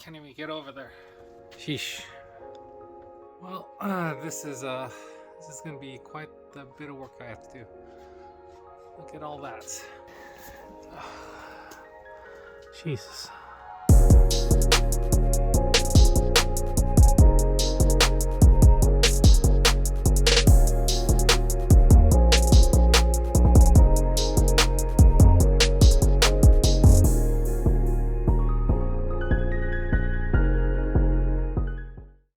can't even get over there. Sheesh. Well, this is gonna be quite the bit of work I have to do. Look at all that. Jesus.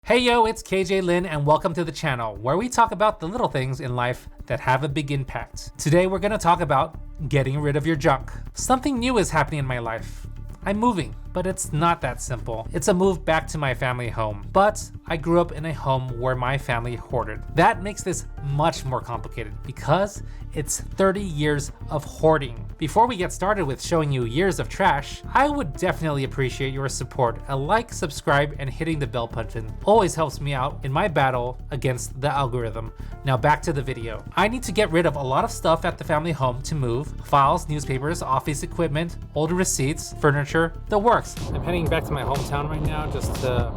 Hey yo, it's KayJayLin and welcome to the channel where we talk about the little things in life that have a big impact. Today we're gonna talk about getting rid of your junk. Something new is happening in my life. I'm moving, but it's not that simple. It's a move back to my family home, but I grew up in a home where my family hoarded. That makes this much more complicated because it's 30 years of hoarding. Before we get started with showing you years of trash, I would definitely appreciate your support. A like, subscribe, and hitting the bell button always helps me out in my battle against the algorithm. Now back to the video. I need to get rid of a lot of stuff at the family home to move: files, newspapers, office equipment, older receipts, furniture, the works. I'm heading back to my hometown right now just to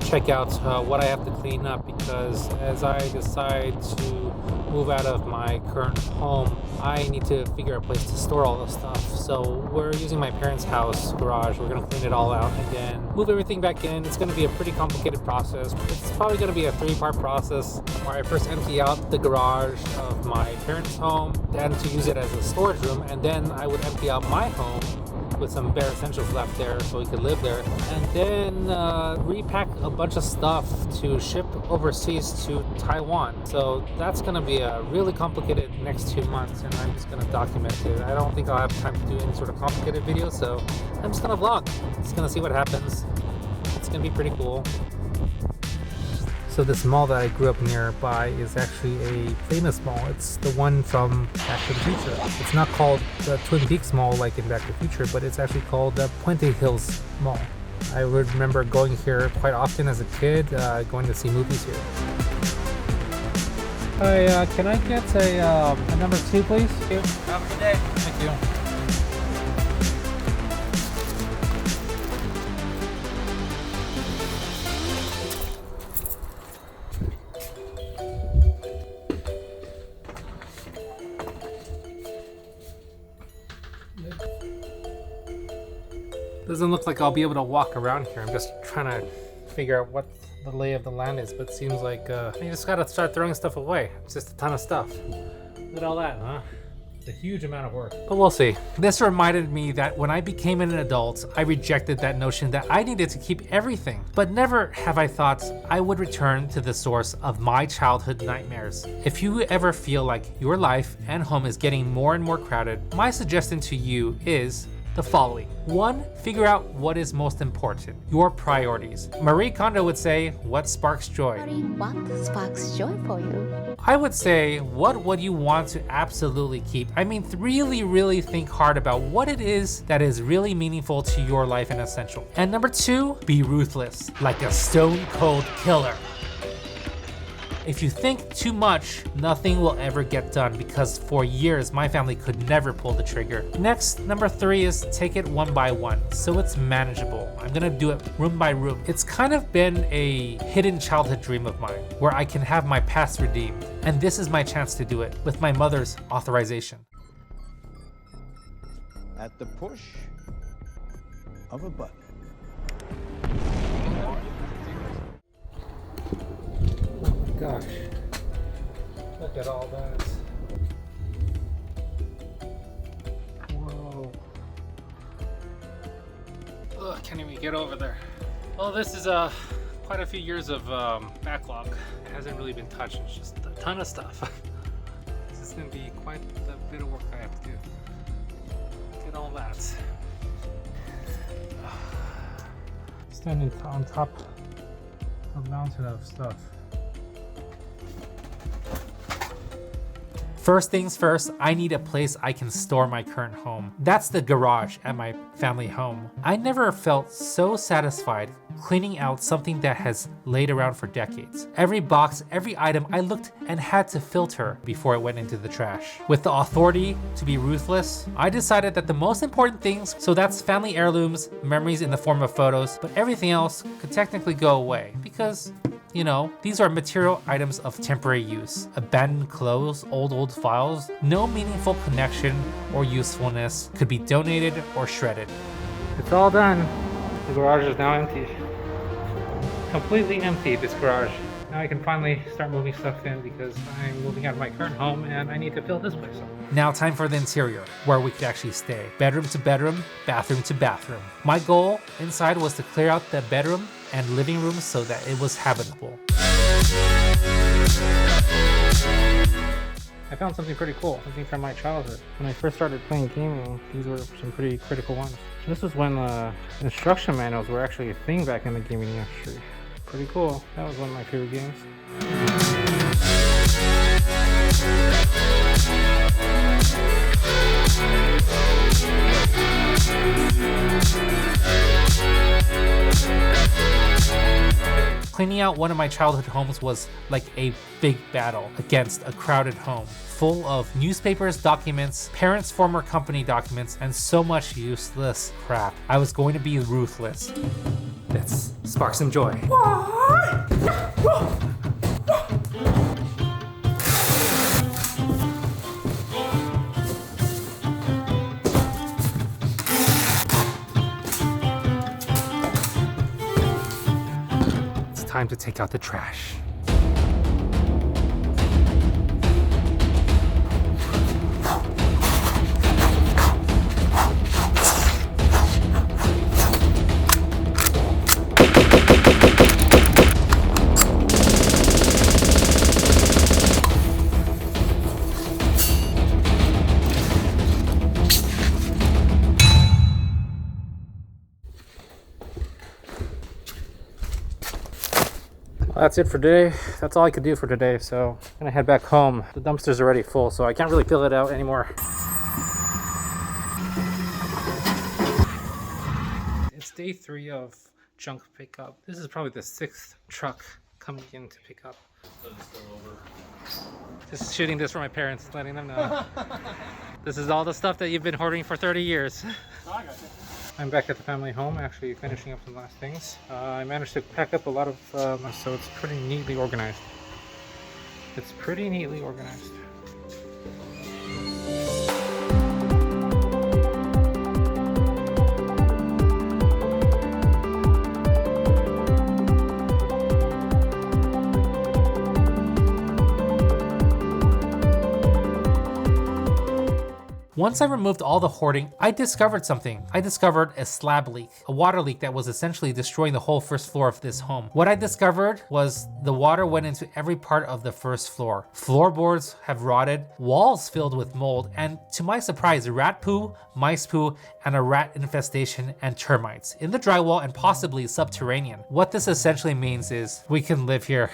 check out what I have to clean up, because as I decide to move out of my current home, I need to figure out a place to store all this stuff. So we're using my parents' house garage. We're gonna clean it all out and then move everything back in. It's gonna be a pretty complicated process. It's probably gonna be a 3-part process where I first empty out the garage of my parents' home, then to use it as a storage room, and then I would empty out my home with some bare essentials left there so we could live there, and then repack a bunch of stuff to ship overseas to Taiwan. So that's gonna be a really complicated next 2 months, and I'm just gonna document it. I don't think I'll have time to do any sort of complicated video, so I'm just gonna vlog. Just gonna see what happens. It's gonna be pretty cool. So this mall that I grew up nearby is actually a famous mall. It's the one from Back to the Future. It's not called the Twin Peaks Mall like in Back to the Future, but it's actually called the Puente Hills Mall. I remember going here quite often as a kid, going to see movies here. Hi, can I get a number 2, please? Thank you. Have a good day. Thank you. Doesn't look like I'll be able to walk around here. I'm just trying to figure out what the lay of the land is, but it seems like you just gotta start throwing stuff away. It's just a ton of stuff. Look at all that, huh? It's a huge amount of work. But we'll see. This reminded me that when I became an adult, I rejected that notion that I needed to keep everything. But never have I thought I would return to the source of my childhood nightmares. If you ever feel like your life and home is getting more and more crowded, my suggestion to you is the following. 1, figure out what is most important, your priorities. Marie Kondo would say, what sparks joy? What sparks joy for you? I would say, what would you want to absolutely keep? I mean, really think hard about what it is that is really meaningful to your life and essential. And number 2, be ruthless, like a stone cold killer. If you think too much, nothing will ever get done, because for years my family could never pull the trigger. Next, number 3 is take it one by one, so it's manageable. I'm gonna do it room by room. It's kind of been a hidden childhood dream of mine, where I can have my past redeemed, and this is my chance to do it with my mother's authorization. At the push of a button. Gosh, look at all that. Whoa. Ugh, can't even get over there. Well, this is quite a few years of backlog. It hasn't really been touched. It's just a ton of stuff. This is going to be quite the bit of work I have to do. Look at all that. Standing on top of a mountain of stuff. First things first, I need a place I can store my current home. That's the garage at my family home. I never felt so satisfied cleaning out something that has laid around for decades. Every box, every item, I looked and had to filter before it went into the trash. With the authority to be ruthless, I decided that the most important things, so that's family heirlooms, memories in the form of photos, but everything else could technically go away because, you know, these are material items of temporary use. Abandoned clothes, old files, no meaningful connection or usefulness could be donated or shredded. It's all done. The garage is now empty. Completely empty, this garage. Now I can finally start moving stuff in because I'm moving out of my current home and I need to fill this place up. Now time for the interior, where we could actually stay. Bedroom to bedroom, bathroom to bathroom. My goal inside was to clear out the bedroom and living room so that it was habitable. I found something pretty cool, something from my childhood. When I first started playing gaming, these were some pretty critical ones. This was when instruction manuals were actually a thing back in the gaming industry. Pretty cool. That was one of my favorite games. Cleaning out one of my childhood homes was like a big battle against a crowded home, full of newspapers, documents, parents' former company documents, and so much useless crap. I was going to be ruthless. Let's spark some joy. Time to take out the trash. That's it for today. That's all I could do for today, so I'm gonna head back home. The dumpster's already full, so I can't really fill it out anymore. It's day 3 of junk pickup. This is probably the 6th truck coming in to pick up. Just shooting this for my parents, letting them know. This is all the stuff that you've been hoarding for 30 years. I got you. I'm back at the family home, actually finishing up some last things. I managed to pack up a lot of, so it's pretty neatly organized. It's pretty neatly organized. Once I removed all the hoarding, I discovered something. I discovered a slab leak, a water leak that was essentially destroying the whole first floor of this home. What I discovered was the water went into every part of the first floor. Floorboards have rotted, walls filled with mold, and to my surprise, rat poo, mice poo, and a rat infestation and termites in the drywall and possibly subterranean. What this essentially means is we can live here.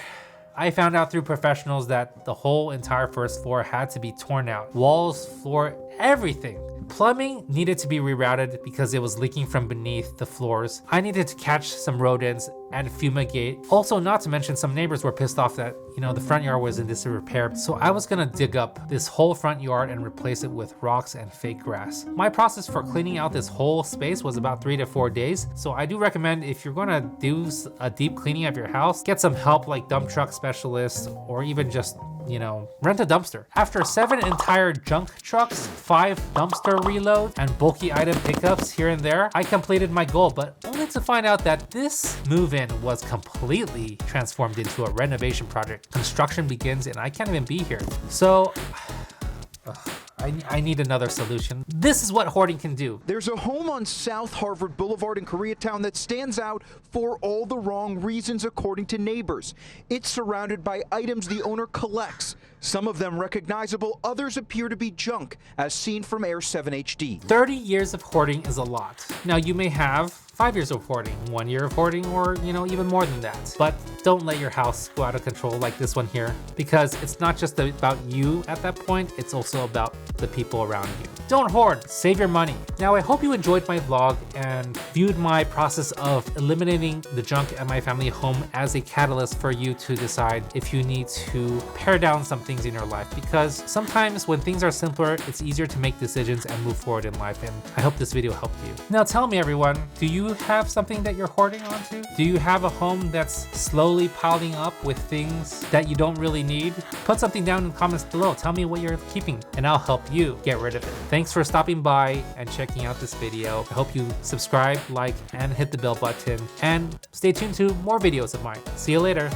I found out through professionals that the whole entire first floor had to be torn out. Walls, floor, everything. Plumbing needed to be rerouted because it was leaking from beneath the floors. I needed to catch some rodents and fumigate. Also, not to mention, some neighbors were pissed off that, you know, the front yard was in disrepair. So I was gonna dig up this whole front yard and replace it with rocks and fake grass. My process for cleaning out this whole space was about 3 to 4 days. So I do recommend, if you're gonna do a deep cleaning of your house, get some help like dump truck specialists, or even just, you know, rent a dumpster. After 7 entire junk trucks, 5 dumpster reloads, and bulky item pickups here and there, I completed my goal, but only to find out that this move-in was completely transformed into a renovation project. Construction begins and I can't even be here. So, I need another solution. This is what hoarding can do. There's a home on South Harvard Boulevard in Koreatown that stands out for all the wrong reasons, according to neighbors. It's surrounded by items the owner collects, Some of them recognizable, others appear to be junk, as seen from Air 7 HD. 30 years of hoarding is a lot. Now you may have 5 years of hoarding, 1 year of hoarding, or even more than that. But don't let your house go out of control like this one here, because it's not just about you at that point, it's also about the people around you. Don't hoard, save your money. Now I hope you enjoyed my vlog and viewed my process of eliminating the junk at my family home as a catalyst for you to decide if you need to pare down some things in your life, because sometimes when things are simpler, it's easier to make decisions and move forward in life, and I hope this video helped you. Now tell me everyone, do you have something that you're hoarding onto? Do you have a home that's slowly piling up with things that you don't really need? Put something down in the comments below. Tell me what you're keeping and I'll help you get rid of it. Thanks for stopping by and checking out this video. I hope you subscribe, like, and hit the bell button, and stay tuned to more videos of mine. See you later.